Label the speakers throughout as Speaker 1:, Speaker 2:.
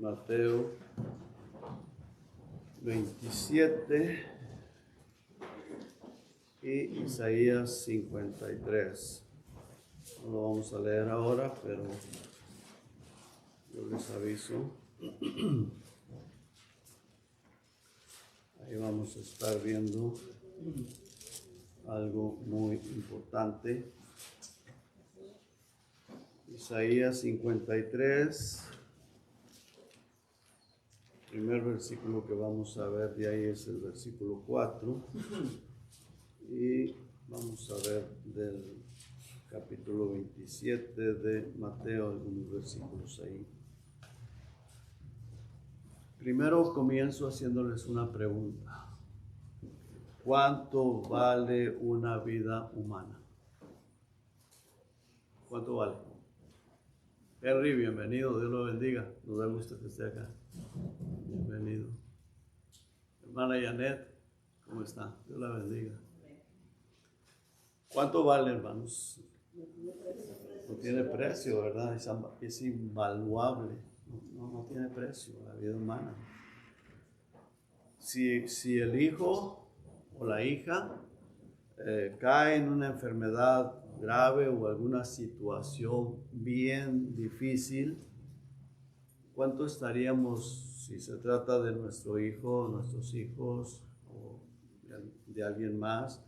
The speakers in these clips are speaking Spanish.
Speaker 1: Mateo 27 y Isaías 53. No lo vamos a leer ahora, pero yo les aviso. Ahí vamos a estar viendo algo muy importante. Isaías 53. El primer versículo que vamos a ver de ahí es el versículo 4. Y vamos a ver del capítulo 27 de Mateo algunos versículos ahí. Primero comienzo haciéndoles una pregunta. ¿Cuánto vale una vida humana? ¿Cuánto vale? Henry, bienvenido, Dios lo bendiga. Nos da gusto que esté acá. Bienvenido. Hermana Janet, ¿cómo está? Dios la bendiga. ¿Cuánto vale, hermanos? No tiene precio, ¿verdad? Es invaluable. No tiene precio la vida humana. Si el hijo o la hija cae en una enfermedad grave o alguna situación bien difícil, ¿cuánto estaríamos, si se trata de nuestro hijo, nuestros hijos o de alguien más,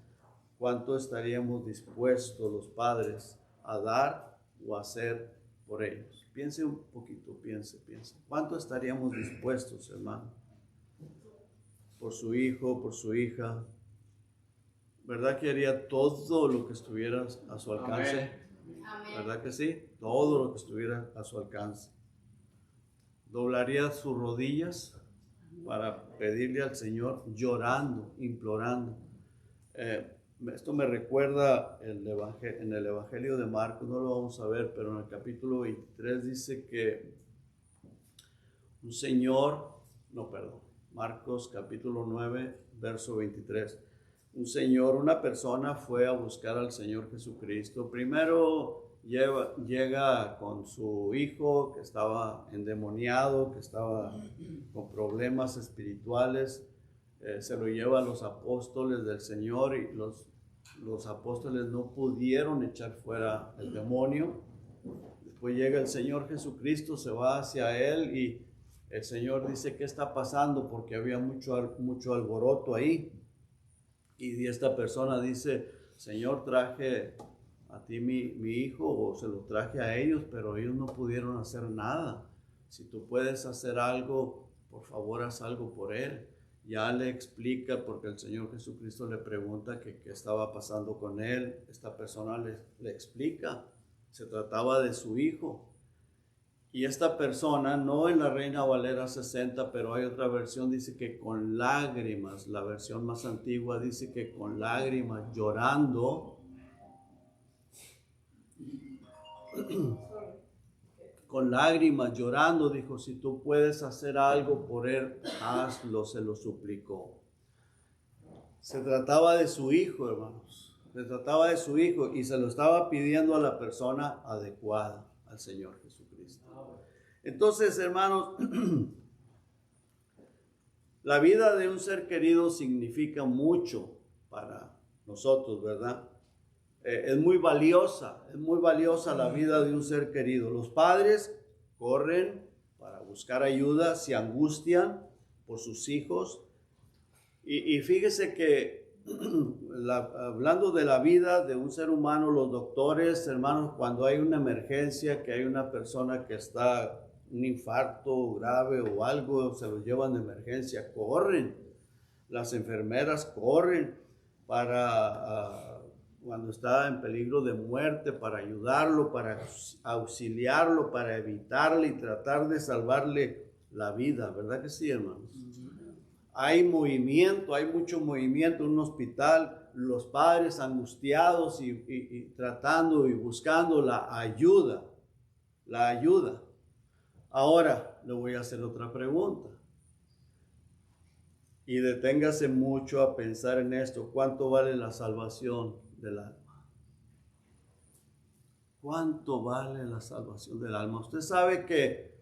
Speaker 1: cuánto estaríamos dispuestos los padres a dar o a hacer por ellos? Piense un poquito, piense. ¿Cuánto estaríamos dispuestos, hermano? Por su hijo, por su hija. ¿Verdad que haría todo lo que estuviera a su alcance? Amén. ¿Verdad que sí? Todo lo que estuviera a su alcance. Doblaría sus rodillas para pedirle al Señor, llorando, implorando. Esto me recuerda en el Evangelio de Marcos, no lo vamos a ver, pero en el capítulo 23 dice que Marcos capítulo 9, verso 23. Una persona fue a buscar al Señor Jesucristo. Primero llega con su hijo que estaba endemoniado, que estaba con problemas espirituales. Se lo lleva a los apóstoles del Señor y los apóstoles no pudieron echar fuera el demonio. Después llega el Señor Jesucristo, se va hacia él y el Señor dice, ¿qué está pasando? Porque había mucho alboroto ahí. Y esta persona dice, Señor, traje a ti mi hijo, o se lo traje a ellos, pero ellos no pudieron hacer nada. Si tú puedes hacer algo, por favor, haz algo por él. Ya le explica, porque el Señor Jesucristo le pregunta qué estaba pasando con él. Esta persona le explica, se trataba de su hijo. Y esta persona, no en la Reina Valera 60, pero hay otra versión, dice que con lágrimas, la versión más antigua dice que con lágrimas, llorando, dijo, si tú puedes hacer algo por él, hazlo, se lo suplicó. Se trataba de su hijo, hermanos, y se lo estaba pidiendo a la persona adecuada, al Señor Jesucristo. Entonces, hermanos, la vida de un ser querido significa mucho para nosotros, ¿verdad? Es muy valiosa la vida de un ser querido. Los padres corren para buscar ayuda, se angustian por sus hijos. Y fíjese que hablando de la vida de un ser humano, los doctores, hermanos, cuando hay una emergencia, que hay una persona que está un infarto grave o algo, se lo llevan de emergencia, corren. Las enfermeras corren para cuando está en peligro de muerte, para ayudarlo, para auxiliarlo, para evitarle y tratar de salvarle la vida, ¿verdad que sí, hermanos? Hay mucho movimiento en un hospital, los padres angustiados y tratando y buscando la ayuda. Ahora le voy a hacer otra pregunta. Y deténgase mucho a pensar en esto. ¿Cuánto vale la salvación del alma? ¿Cuánto vale la salvación del alma? Usted sabe que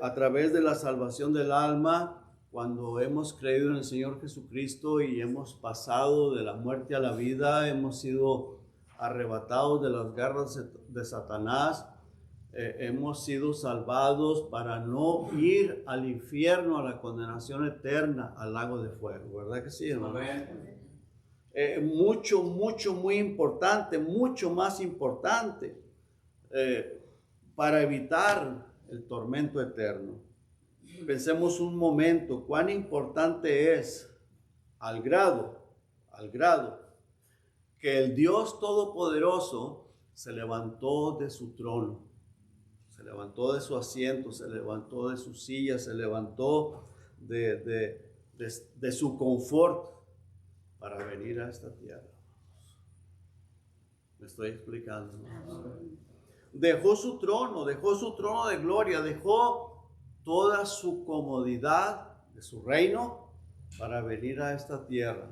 Speaker 1: a través de la salvación del alma, cuando hemos creído en el Señor Jesucristo y hemos pasado de la muerte a la vida, hemos sido arrebatados de las garras de Satanás, hemos sido salvados para no ir al infierno, a la condenación eterna, al lago de fuego, ¿verdad que sí, hermano? Muy importante, mucho más importante, para evitar el tormento eterno. Pensemos un momento cuán importante es al grado que el Dios Todopoderoso se levantó de su trono, se levantó de su asiento, se levantó de su silla, se levantó de su confort para venir a esta tierra. ¿Me estoy explicando? Dejó su trono de gloria, dejó toda su comodidad de su reino para venir a esta tierra,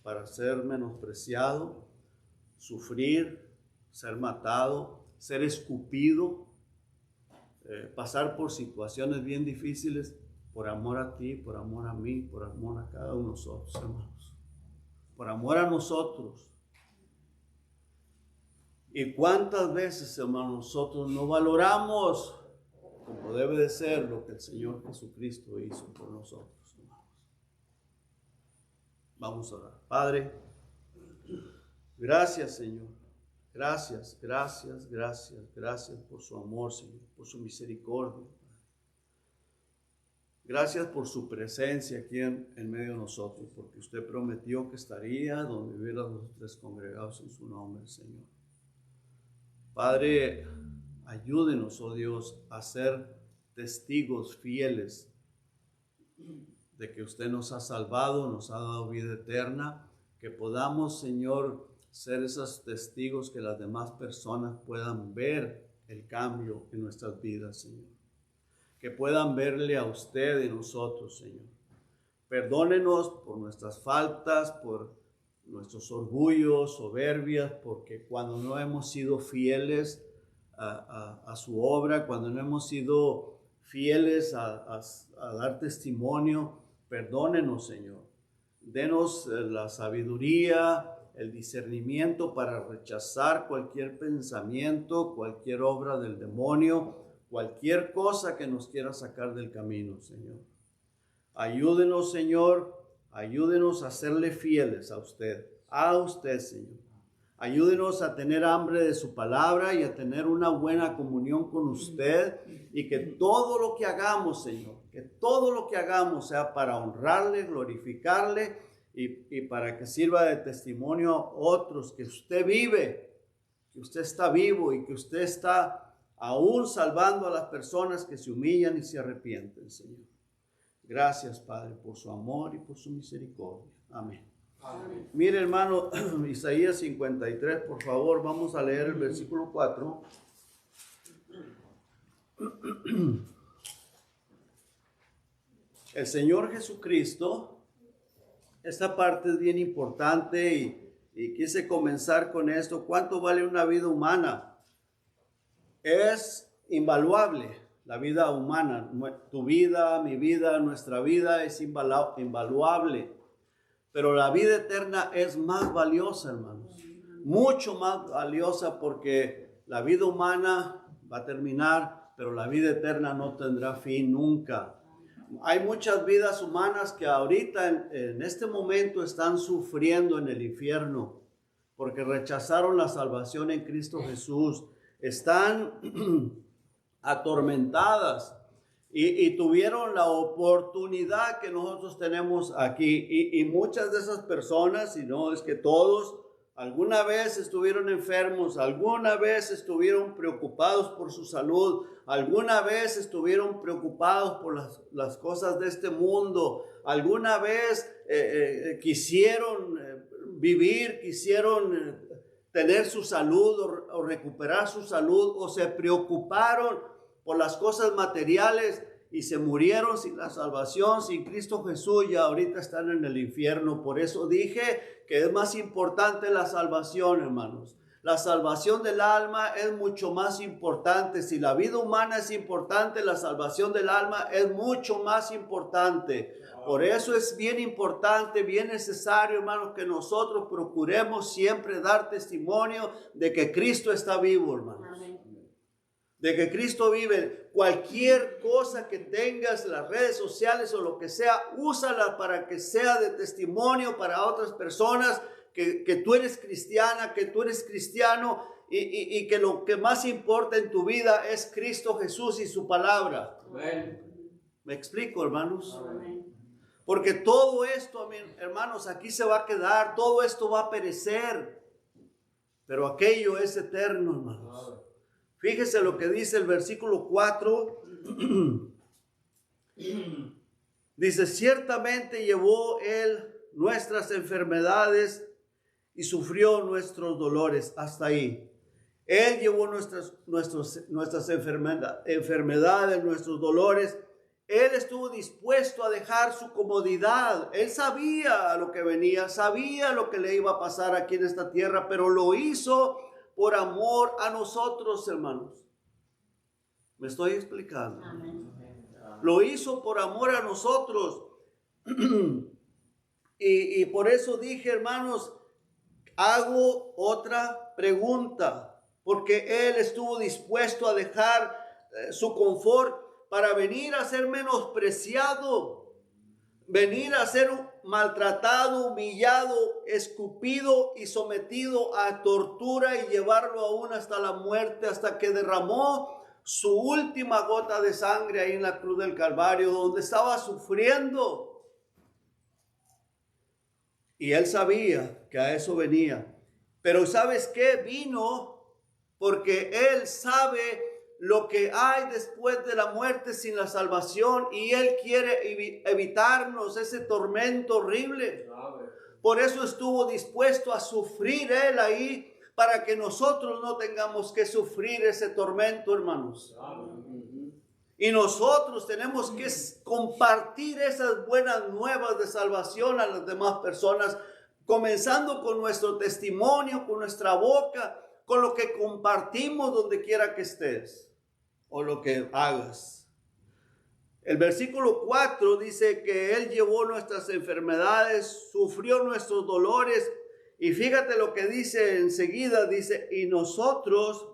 Speaker 1: para ser menospreciado, sufrir, ser matado, ser escupido, pasar por situaciones bien difíciles por amor a ti, por amor a mí, por amor a cada uno de nosotros, hermanos. Por amor a nosotros. Y cuántas veces, hermanos, nosotros no valoramos como debe de ser lo que el Señor Jesucristo hizo por nosotros, hermanos. Vamos a orar. Padre, gracias, Señor. Gracias por su amor, Señor, por su misericordia. Gracias por su presencia aquí en medio de nosotros, porque usted prometió que estaría donde hubiera los tres congregados en su nombre, Señor. Padre, ayúdenos, oh Dios, a ser testigos fieles de que usted nos ha salvado, nos ha dado vida eterna, que podamos, Señor, ser esos testigos que las demás personas puedan ver el cambio en nuestras vidas, Señor. Que puedan verle a usted y nosotros, Señor. Perdónenos por nuestras faltas, por nuestros orgullos, soberbias, porque cuando no hemos sido fieles a su obra, cuando no hemos sido fieles a dar testimonio, perdónenos, Señor. Denos la sabiduría, el discernimiento para rechazar cualquier pensamiento, cualquier obra del demonio, cualquier cosa que nos quiera sacar del camino, Señor. Ayúdenos, Señor, ayúdenos a serle fieles a usted, Señor. Ayúdenos a tener hambre de su palabra y a tener una buena comunión con usted, y que todo lo que hagamos, Señor, que todo lo que hagamos sea para honrarle, glorificarle y para que sirva de testimonio a otros que usted vive, que usted está vivo y que usted está aún salvando a las personas que se humillan y se arrepienten, Señor. Gracias, Padre, por su amor y por su misericordia. Amén. Amén. Mire, hermano, Isaías 53, por favor, vamos a leer el versículo 4. El Señor Jesucristo, esta parte es bien importante y quise comenzar con esto. ¿Cuánto vale una vida humana? Es invaluable la vida humana. Tu vida, mi vida, nuestra vida es invaluable. Pero la vida eterna es más valiosa, hermanos. Mucho más valiosa, porque la vida humana va a terminar, pero la vida eterna no tendrá fin nunca. Hay muchas vidas humanas que ahorita en este momento están sufriendo en el infierno porque rechazaron la salvación en Cristo Jesús. Están atormentadas y tuvieron la oportunidad que nosotros tenemos aquí. Y muchas de esas personas, si no es que todos, alguna vez estuvieron enfermos, alguna vez estuvieron preocupados por su salud, alguna vez estuvieron preocupados por las cosas de este mundo, alguna vez quisieron vivir, quisieron tener su salud o recuperar su salud, o se preocuparon por las cosas materiales y se murieron sin la salvación, sin Cristo Jesús, y ahorita están en el infierno. Por eso dije que es más importante la salvación, hermanos. La salvación del alma es mucho más importante. Si la vida humana es importante, la salvación del alma es mucho más importante. Por eso es bien importante, bien necesario, hermanos, que nosotros procuremos siempre dar testimonio de que Cristo está vivo, hermanos. De que Cristo vive. Cualquier cosa que tengas, las redes sociales o lo que sea, úsala para que sea de testimonio para otras personas que tú eres cristiana, que tú eres cristiano y que lo que más importa en tu vida es Cristo Jesús y su palabra. Amén. ¿Me explico, hermanos? Amén. Porque todo esto, hermanos, aquí se va a quedar, todo esto va a perecer, pero aquello es eterno, hermanos. Fíjese lo que dice el versículo 4. Dice, ciertamente llevó él nuestras enfermedades y sufrió nuestros dolores. Hasta ahí. Él llevó nuestras enfermedades, nuestros dolores. Él estuvo dispuesto a dejar su comodidad. Él sabía lo que venía, sabía lo que le iba a pasar aquí en esta tierra, pero lo hizo por amor a nosotros, hermanos. ¿Me estoy explicando? Amén. Lo hizo por amor a nosotros. y por eso dije, hermanos, hago otra pregunta, porque Él estuvo dispuesto a dejar su confort para venir a ser menospreciado, venir a ser maltratado, humillado, escupido y sometido a tortura y llevarlo aún hasta la muerte, hasta que derramó su última gota de sangre ahí en la cruz del Calvario, donde estaba sufriendo. Y Él sabía que a eso venía. Pero ¿sabes qué? Vino porque Él sabe lo que hay después de la muerte sin la salvación, y Él quiere evitarnos ese tormento horrible. Por eso estuvo dispuesto a sufrir Él ahí, para que nosotros no tengamos que sufrir ese tormento, hermanos. Y nosotros tenemos que compartir esas buenas nuevas de salvación a las demás personas, comenzando con nuestro testimonio, con nuestra boca, con lo que compartimos donde quiera que estés o lo que hagas. El versículo 4 dice que Él llevó nuestras enfermedades, sufrió nuestros dolores, y fíjate lo que dice enseguida, dice, y nosotros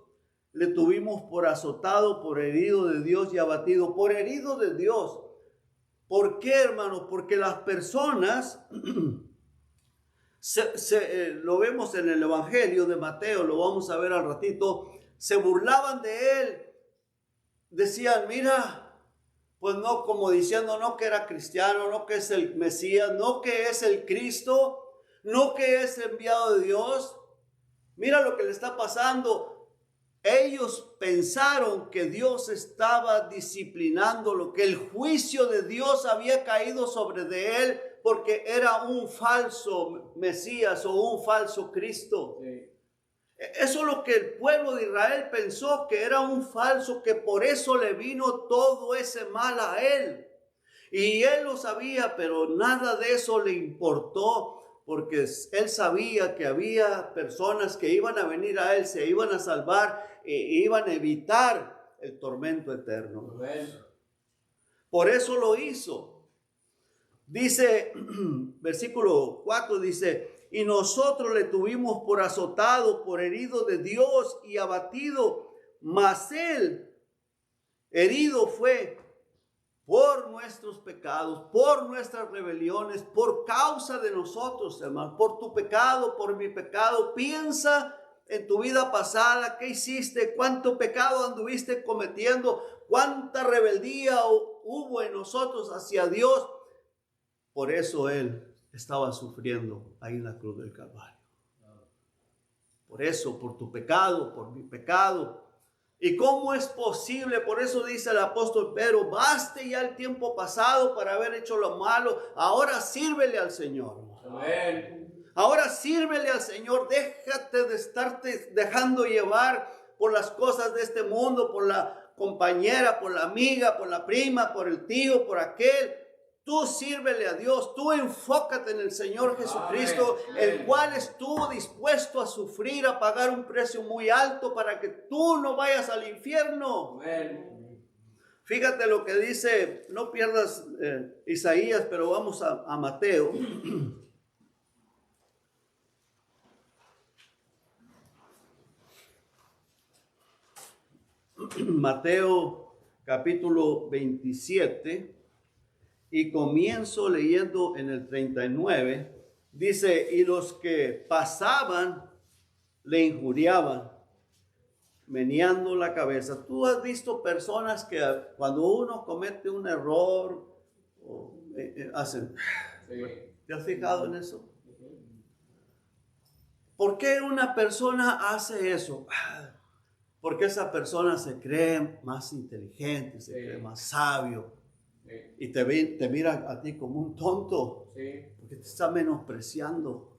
Speaker 1: le tuvimos por azotado, por herido de Dios y abatido. Por herido de Dios. ¿Por qué, hermanos? Porque las personas, lo vemos en el Evangelio de Mateo, lo vamos a ver al ratito, se burlaban de Él. Decían, mira, pues no, como diciendo, no que era cristiano, no que es el Mesías, no que es el Cristo, no que es enviado de Dios. Mira lo que le está pasando. Ellos pensaron que Dios estaba disciplinándolo, que el juicio de Dios había caído sobre de él porque era un falso Mesías o un falso Cristo. Sí. Eso es lo que el pueblo de Israel pensó, que era un falso, que por eso le vino todo ese mal a él. Y él lo sabía, pero nada de eso le importó, porque él sabía que había personas que iban a venir a él, se iban a salvar e iban a evitar el tormento eterno. Bueno. Por eso lo hizo. Dice, versículo 4 dice, y nosotros le tuvimos por azotado, por herido de Dios y abatido, mas él herido fue por nuestros pecados, por nuestras rebeliones, por causa de nosotros, hermano, por tu pecado, por mi pecado. Piensa en tu vida pasada, ¿qué hiciste? ¿Cuánto pecado anduviste cometiendo? ¿Cuánta rebeldía hubo en nosotros hacia Dios? Por eso Él estaba sufriendo ahí en la cruz del Calvario. Por eso, por tu pecado, por mi pecado. ¿Y cómo es posible? Por eso dice el apóstol Pedro, baste ya el tiempo pasado para haber hecho lo malo. Ahora sírvele al Señor. Amén. Ahora sírvele al Señor. Déjate de estarte dejando llevar por las cosas de este mundo, por la compañera, por la amiga, por la prima, por el tío, por aquel. Tú sírvele a Dios, tú enfócate en el Señor Jesucristo, el cual estuvo dispuesto a sufrir, a pagar un precio muy alto para que tú no vayas al infierno. Fíjate lo que dice, no pierdas Isaías, pero vamos a Mateo. Mateo capítulo 27 y comienzo leyendo en el 39, dice, y los que pasaban le injuriaban, meneando la cabeza. Tú has visto personas que cuando uno comete un error, hacen, ¿te has fijado en eso? ¿Por qué una persona hace eso? Porque esa persona se cree más inteligente, se cree más sabio. Y te mira a ti como un tonto. Porque te está menospreciando.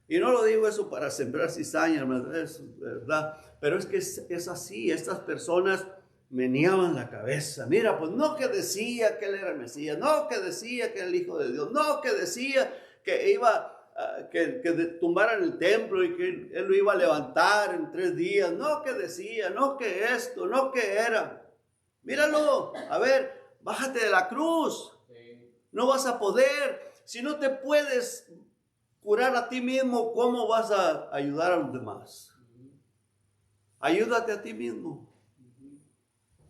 Speaker 1: Y no lo digo eso para sembrar cizaña, es verdad. Pero es que es así. Estas personas meneaban la cabeza. Mira, pues no que decía que él era el Mesías. No que decía que era el Hijo de Dios. No que decía que iba... que tumbaran el templo y que él lo iba a levantar en 3 días. No que decía, no que esto, no que era. Míralo, a ver, bájate de la cruz. No vas a poder. Si no te puedes curar a ti mismo, ¿cómo vas a ayudar a los demás? Ayúdate a ti mismo.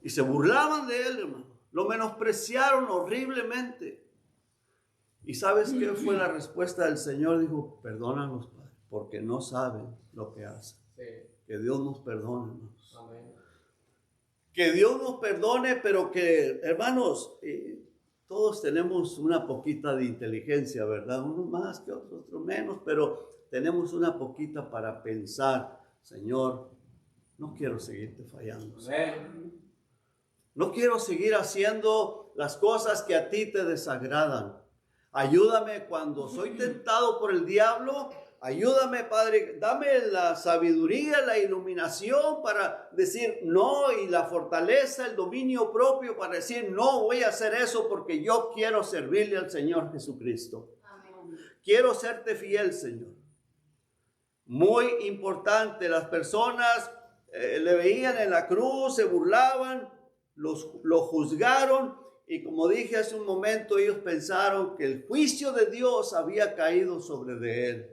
Speaker 1: Y se burlaban de él, hermano. Lo menospreciaron horriblemente. ¿Y sabes qué fue la respuesta del Señor? Dijo, perdónanos, Padre, porque no saben lo que hacen. Que Dios nos perdone, hermanos. Amén. Que Dios nos perdone, pero que, hermanos, todos tenemos una poquita de inteligencia, ¿verdad? Uno más que otro menos, pero tenemos una poquita para pensar, Señor, no quiero seguirte fallando. Amén. No quiero seguir haciendo las cosas que a ti te desagradan. Ayúdame cuando soy tentado por el diablo. Ayúdame, Padre. Dame la sabiduría, la iluminación para decir no y la fortaleza, el dominio propio para decir no voy a hacer eso porque yo quiero servirle al Señor Jesucristo. Amén. Quiero serte fiel, Señor. Muy importante. Las personas le veían en la cruz, se burlaban, lo juzgaron. Y como dije hace un momento, ellos pensaron que el juicio de Dios había caído sobre de él,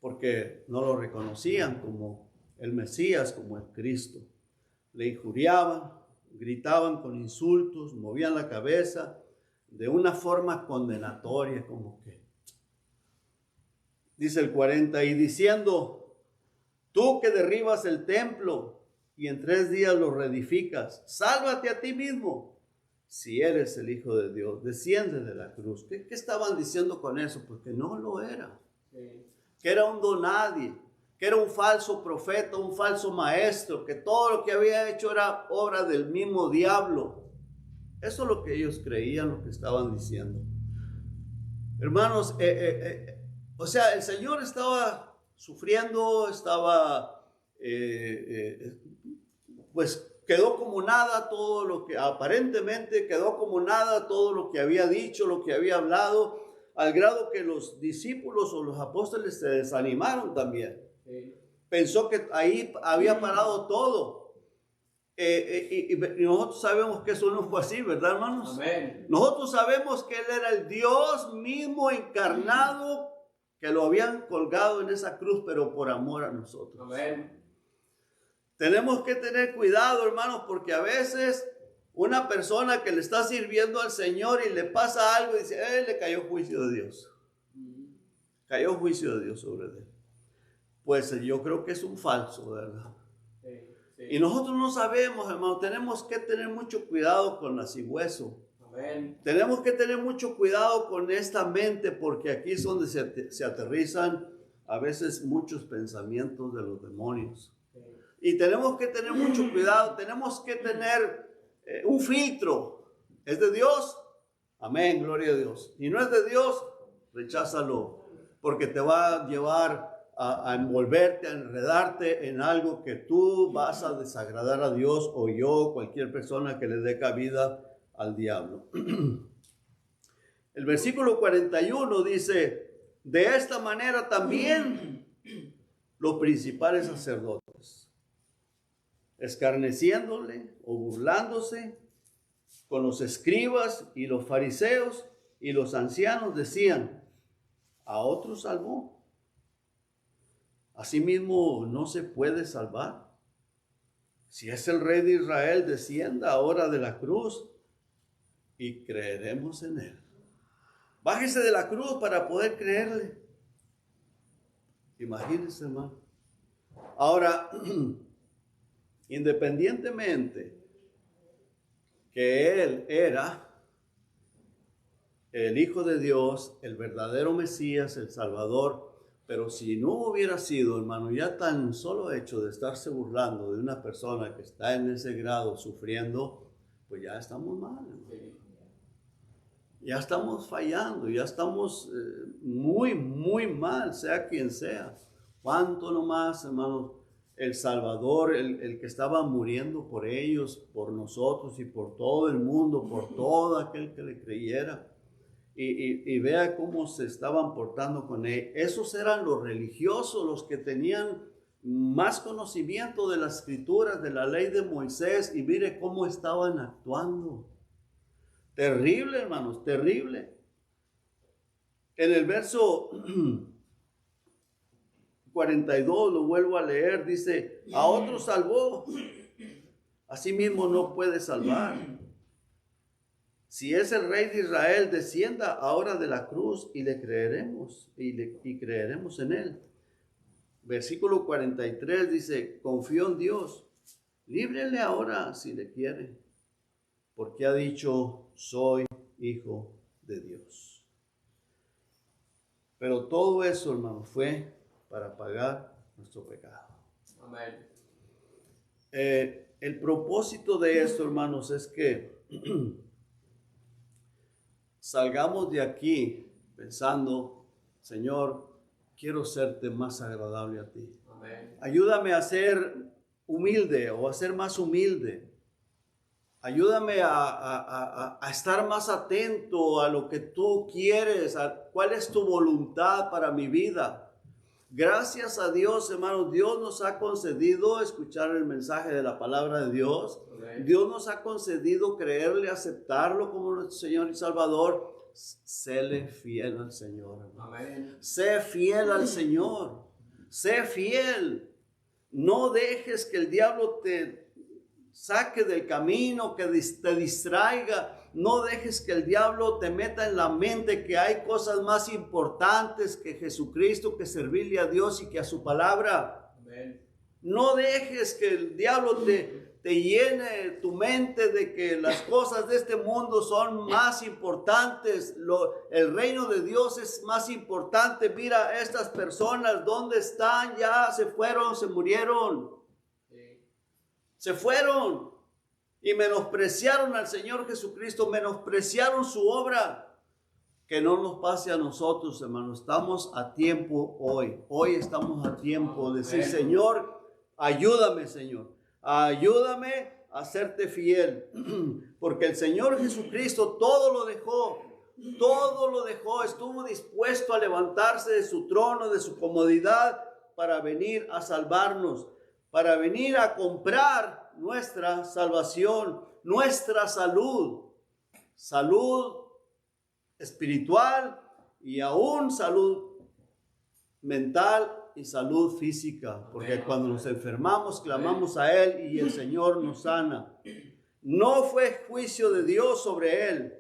Speaker 1: porque no lo reconocían como el Mesías, como el Cristo. Le injuriaban, gritaban con insultos, movían la cabeza de una forma condenatoria, como que, dice el 40, y diciendo, tú que derribas el templo y en 3 días lo reedificas, sálvate a ti mismo. Si eres el Hijo de Dios, desciende de la cruz. ¿Qué estaban diciendo con eso? Porque no lo era. Sí. Que era un donadie, que era un falso profeta, un falso maestro, que todo lo que había hecho era obra del mismo diablo. Eso es lo que ellos creían, lo que estaban diciendo. Hermanos, o sea, el Señor estaba sufriendo, estaba, pues, quedó como nada todo lo que, aparentemente quedó como nada todo lo que había dicho, lo que había hablado, al grado que los discípulos o los apóstoles se desanimaron también. Sí. Pensó que ahí había parado todo. Y nosotros sabemos que eso no fue así, ¿verdad, hermanos? Amén. Nosotros sabemos que Él era el Dios mismo encarnado, que lo habían colgado en esa cruz, pero por amor a nosotros. Amén. Tenemos que tener cuidado, hermanos, porque a veces una persona que le está sirviendo al Señor y le pasa algo y dice, le cayó juicio de Dios. Cayó juicio de Dios sobre él. Pues yo creo que es un falso, ¿verdad? Sí, sí. Y nosotros no sabemos, hermanos, tenemos que tener mucho cuidado con la sigüezo. Amén. Tenemos que tener mucho cuidado con esta mente, porque aquí es donde se aterrizan a veces muchos pensamientos de los demonios. Y tenemos que tener mucho cuidado, tenemos que tener un filtro. ¿Es de Dios? Amén, gloria a Dios. Y no es de Dios, recházalo, porque te va a llevar a envolverte, a enredarte en algo que tú vas a desagradar a Dios o yo, cualquier persona que le dé cabida al diablo. El versículo 41 dice, de esta manera también los principales sacerdotes, escarneciéndole o burlándose con los escribas y los fariseos y los ancianos, decían, a otros salvó. Asimismo no se puede salvar. Si es el Rey de Israel, descienda ahora de la cruz y creeremos en él. Bájese de la cruz para poder creerle. Imagínense, hermano. Ahora, independientemente que él era el Hijo de Dios, el verdadero Mesías, el Salvador, pero si no hubiera sido, hermano, ya tan solo hecho de estarse burlando de una persona que está en ese grado sufriendo, pues ya estamos mal, hermano. Ya estamos fallando, ya estamos muy, muy mal, sea quien sea. ¿Cuánto nomás, hermanos? El Salvador, el que estaba muriendo por ellos, por nosotros y por todo el mundo, por todo aquel que le creyera. Y vea cómo se estaban portando con él. Esos eran los religiosos, los que tenían más conocimiento de las escrituras, de la ley de Moisés, y mire cómo estaban actuando. Terrible, hermanos, terrible. En el verso 42, lo vuelvo a leer, dice, a otros salvó, asimismo no puede salvar. Si es el Rey de Israel, descienda ahora de la cruz y le creeremos, y creeremos en él. Versículo 43 dice, confío en Dios, líbrele ahora si le quiere, porque ha dicho, soy hijo de Dios. Pero todo eso, hermano, fue para pagar nuestro pecado.
Speaker 2: Amén.
Speaker 1: El propósito de esto, hermanos, es que salgamos de aquí pensando, Señor, quiero serte más agradable a ti.
Speaker 2: Amén.
Speaker 1: Ayúdame a ser humilde o a ser más humilde. Ayúdame a estar más atento a lo que tú quieres, a cuál es tu voluntad para mi vida. Gracias a Dios, hermanos, Dios nos ha concedido escuchar el mensaje de la palabra de Dios.
Speaker 2: Amén.
Speaker 1: Dios nos ha concedido creerle, aceptarlo como nuestro Señor y Salvador. Séle fiel al Señor, hermano.
Speaker 2: Amén.
Speaker 1: Sé fiel al Señor. Sé fiel. No dejes que el diablo te saque del camino, que te distraiga. No dejes que el diablo te meta en la mente que hay cosas más importantes que Jesucristo, que servirle a Dios y que a su palabra.
Speaker 2: Amén.
Speaker 1: No dejes que el diablo te llene tu mente de que las cosas de este mundo son más importantes. El reino de Dios es más importante. Mira, estas personas, ¿dónde están? Ya se fueron, se murieron. Se fueron y menospreciaron al Señor Jesucristo, menospreciaron su obra. Que no nos pase a nosotros, hermanos. Estamos a tiempo hoy. Hoy estamos a tiempo de decir, Señor, ayúdame, Señor. Ayúdame a serte fiel. Porque el Señor Jesucristo todo lo dejó. Estuvo dispuesto a levantarse de su trono, de su comodidad, para venir a salvarnos. Para venir a comprar nuestra salvación, nuestra salud espiritual y aún salud mental y salud física. Porque cuando nos enfermamos, clamamos a Él y el Señor nos sana. No fue juicio de Dios sobre Él,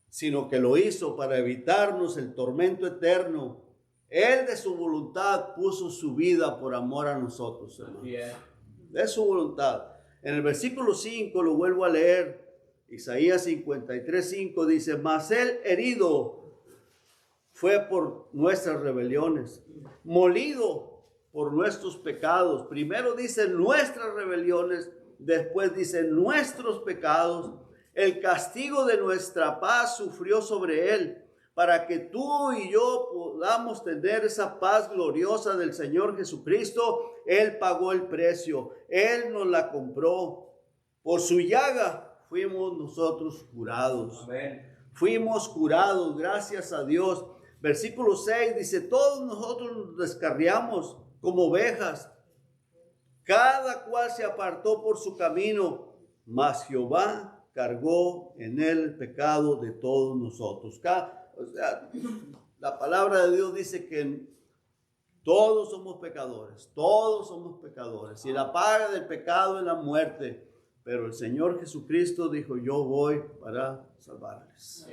Speaker 1: sino que lo hizo para evitarnos el tormento eterno. Él de su voluntad puso su vida por amor a nosotros, hermano. De su voluntad. En el versículo 5 lo vuelvo a leer. Isaías 53:5 dice, mas él herido fue por nuestras rebeliones, molido por nuestros pecados. Primero dice nuestras rebeliones, después dice nuestros pecados. El castigo de nuestra paz sufrió sobre él, para que tú y yo podamos tener esa paz gloriosa del Señor Jesucristo. Él pagó el precio, Él nos la compró. Por su llaga fuimos nosotros curados.
Speaker 2: Amén.
Speaker 1: fuimos curados, gracias a Dios. Versículo 6 dice, todos nosotros nos descarriamos como ovejas, cada cual se apartó por su camino, mas Jehová cargó en él el pecado de todos nosotros. O sea, la palabra de Dios dice que todos somos pecadores, y la paga del pecado es la muerte, pero el Señor Jesucristo dijo, yo voy para salvarles.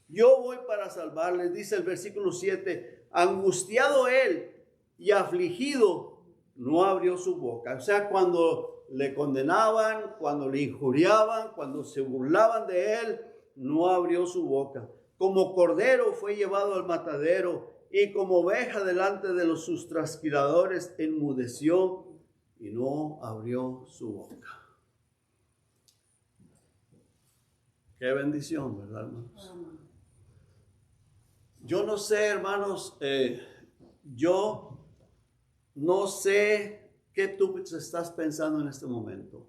Speaker 1: Yo voy para salvarles, dice el versículo 7, angustiado él y afligido, no abrió su boca. O sea, cuando le condenaban, cuando le injuriaban, cuando se burlaban de él, no abrió su boca. Como cordero fue llevado al matadero, y como oveja delante de sus trasquiladores enmudeció y no abrió su boca. Qué bendición, ¿verdad, hermanos? Yo no sé, hermanos, yo no sé qué tú estás pensando en este momento,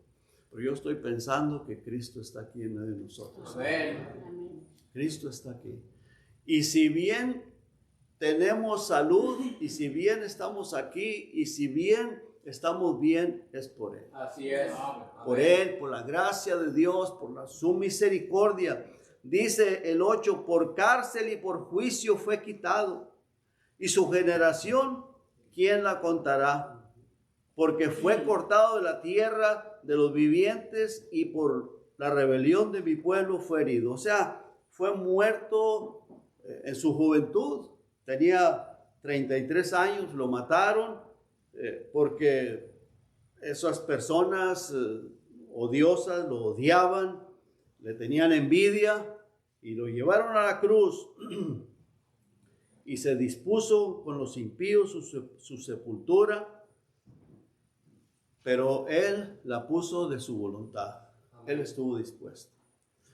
Speaker 1: pero yo estoy pensando que Cristo está aquí en medio de nosotros. Amén. Cristo está aquí. Y si bien tenemos salud, y si bien estamos aquí, y si bien estamos bien, es por Él.
Speaker 2: Así es.
Speaker 1: Por Él, por la gracia de Dios, por su misericordia. Dice el 8, por cárcel y por juicio fue quitado. Y su generación, ¿quién la contará? Porque fue cortado de la tierra de los vivientes, y por la rebelión de mi pueblo fue herido. O sea, fue muerto en su juventud. Tenía 33 años, lo mataron porque esas personas odiosas lo odiaban, le tenían envidia y lo llevaron a la cruz y se dispuso con los impíos su sepultura, pero él la puso de su voluntad. Él estuvo dispuesto.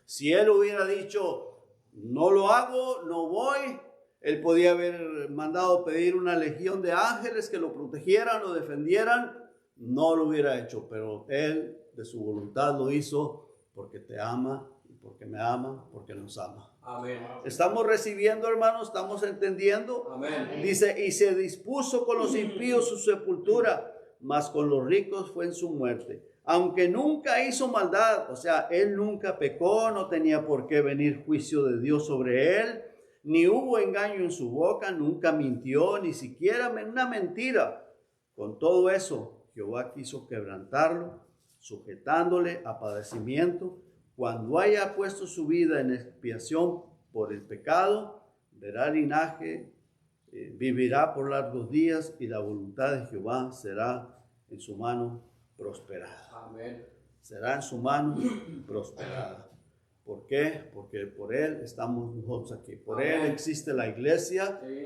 Speaker 1: Si él hubiera dicho, no lo hago, no voy, él podía haber mandado pedir una legión de ángeles que lo protegieran, lo defendieran. No lo hubiera hecho, pero él de su voluntad lo hizo porque te ama, y porque me ama, porque nos ama.
Speaker 2: Amén.
Speaker 1: ¿Estamos recibiendo, hermanos? ¿Estamos entendiendo?
Speaker 2: Amén.
Speaker 1: Dice, y se dispuso con los impíos su sepultura, mas con los ricos fue en su muerte. Aunque nunca hizo maldad, o sea, él nunca pecó, no tenía por qué venir juicio de Dios sobre él, ni hubo engaño en su boca, nunca mintió, ni siquiera una mentira. Con todo eso, Jehová quiso quebrantarlo, sujetándole a padecimiento. Cuando haya puesto su vida en expiación por el pecado, verá linaje, vivirá por largos días, y la voluntad de Jehová será en su mano prosperada. Amén. Será en su mano prosperada. ¿Por qué? Porque por Él estamos nosotros aquí. Por Amén. Él existe la iglesia. Sí.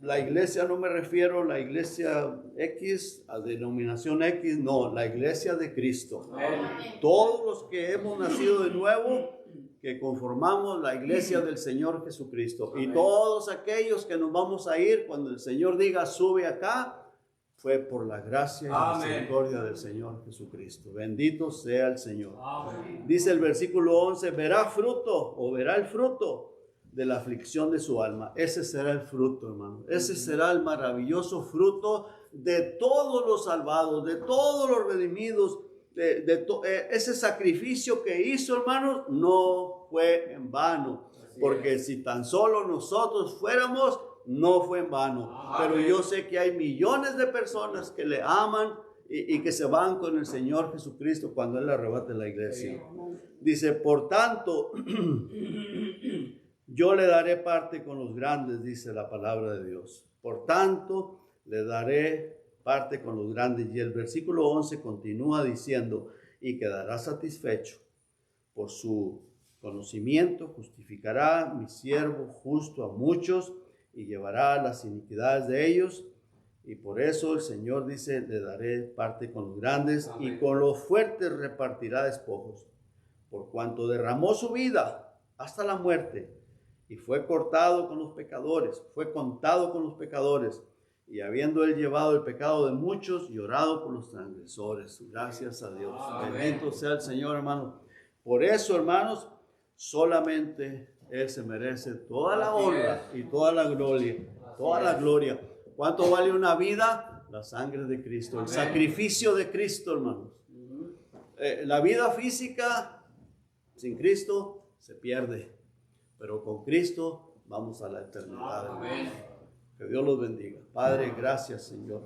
Speaker 1: La iglesia, no me refiero a la iglesia X, a denominación X, no, la iglesia de Cristo. Amén. Todos los que hemos nacido de nuevo, que conformamos la iglesia del Señor Jesucristo. Amén. Y todos aquellos que nos vamos a ir cuando el Señor diga sube acá, fue por la gracia y la misericordia del Señor Jesucristo. Bendito sea el Señor. Amén. Dice el versículo 11, verá fruto, o verá el fruto de la aflicción de su alma. Ese será el fruto, hermano. Ese será el maravilloso fruto de todos los salvados, de todos los redimidos. Ese sacrificio que hizo, hermanos, no fue en vano. Porque si tan solo nosotros fuéramos, no fue en vano. Pero yo sé que hay millones de personas que le aman y que se van con el Señor Jesucristo cuando Él arrebate la iglesia. Dice, por tanto, yo le daré parte con los grandes, dice la palabra de Dios. Por tanto, le daré parte con los grandes. Y el versículo 11 continúa diciendo, y quedará satisfecho por su conocimiento, justificará mi siervo justo a muchos, y llevará las iniquidades de ellos. Y por eso el Señor dice, le daré parte con los grandes. Amén. Y con los fuertes repartirá despojos. Por cuanto derramó su vida hasta la muerte, y fue cortado con los pecadores, fue contado con los pecadores, y habiendo él llevado el pecado de muchos, llorado por los transgresores. Gracias a Dios. Amén. Bendito sea el Señor, hermano. Por eso, hermanos, Solamente Él se merece toda la honra y toda la gloria. Toda la gloria. ¿Cuánto vale una vida? La sangre de Cristo, el sacrificio de Cristo, hermanos. La vida física sin Cristo se pierde, pero con Cristo vamos a la eternidad. Amén. Que Dios los bendiga. Padre, gracias, Señor.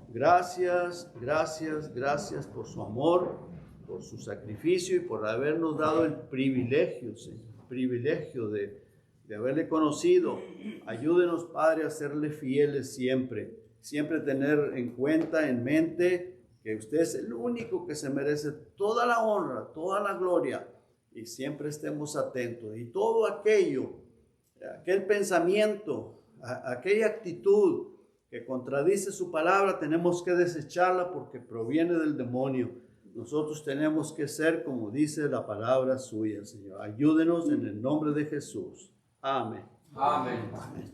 Speaker 1: Gracias, gracias, gracias por su amor, por su sacrificio y por habernos dado el privilegio, Señor, privilegio de haberle conocido. Ayúdenos, Padre, a serle fieles siempre. Siempre tener en cuenta, en mente, que usted es el único que se merece toda la honra, toda la gloria. Y siempre estemos atentos. Y todo aquel pensamiento, aquella actitud que contradice su palabra, tenemos que desecharla porque proviene del demonio. Nosotros tenemos que ser como dice la palabra suya, Señor. Ayúdenos en el nombre de Jesús. Amén.
Speaker 2: Amén.
Speaker 1: Amén.